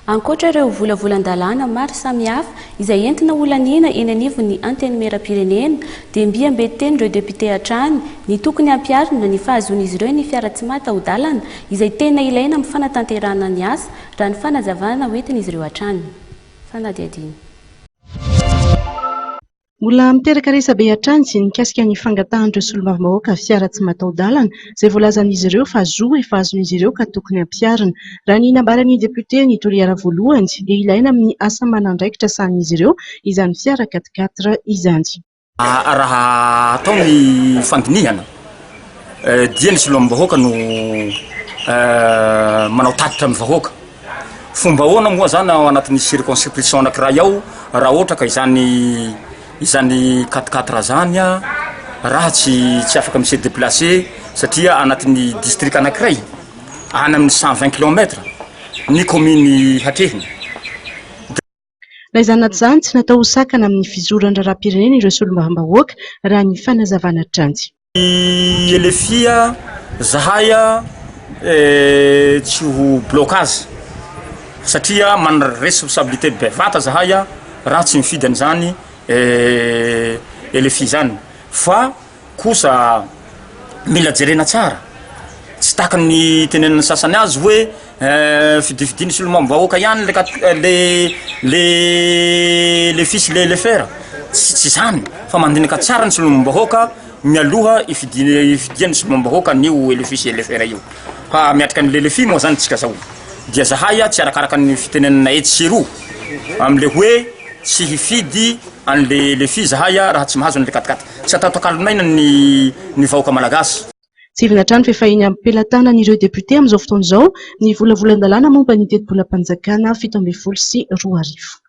Ankoatra ireo volavolan-dalàna maro samihafa izay entina olanina eny anivon'ny anteny meram-pirenena dia mbiam-beteny ireo député hatrany ny tokony hampiarina ny fahazoan'izy ireo ny fiara tsy mataho-dalana izay tena ilaina amin'ny fanatanterahana ny asa raha ny fanazavana hoentin'izy ireo hatrany. Fanadiadina. Mbola miteraka resabe hatrany sy nikasika ny fangatahan'ireo solombavambahoaka fiara tsy mataho-dalana izay voalazan'izy ireo fa zo efa azon'izy ireo ka tokony hampiarina. Raha ny nambaran'ny député ny toliara voalohany dia ilaina amin'ny asa manandraikitra sahan'izy ireo izany fiara 4x4 izany. Raha atao ny fandinihana dia ny solombavambahoaka no manao tatitra amin'ny vahoaka. Fomba ahoana moa zany ao anatin'ny circonscription anankiray ao raha ohatra ka izany 4x4 zany raha tsy afaka misy déplacer satria anatin'ny district anankiray any amin'ny 120 km ny commune hatrehiny. Raha izany naty tsy natao sakana amin'ny fizoran'ny raharaham-pirenena ireo solombavambahoaka raha ny fanazavana hatrany. Elefia zahay tsy ho blocage satria manana responsabilité bevata zahay raha tsy mifidy an'izany elefia zany fa kosa mila jerena tsara tsy taka ny tenenana sasany azy hoe fidifidiny solombavambahoaka ihany le fils le fer tsy zany fa mandinaka tsara ny solombavambahoaka mialoha ifidian'ny solombavambahoaka nio le fils le fer io fa miatrika ny lelefia moa zany tsika zao dia zahay tsy arakaraka ny fitenenana etsero am'le hoe tsy hifidy an'le lefia zahay raha tsy mahazo an'le 4x4 tsy atao takalonaina ny vahoaka malagasy. Tsivina trano fefahiny ampelatana ireo député amin'izao fotoana izao ny volavolan-dalàna momba ny teti-bolam-panjakana 17 sy 2 arivo.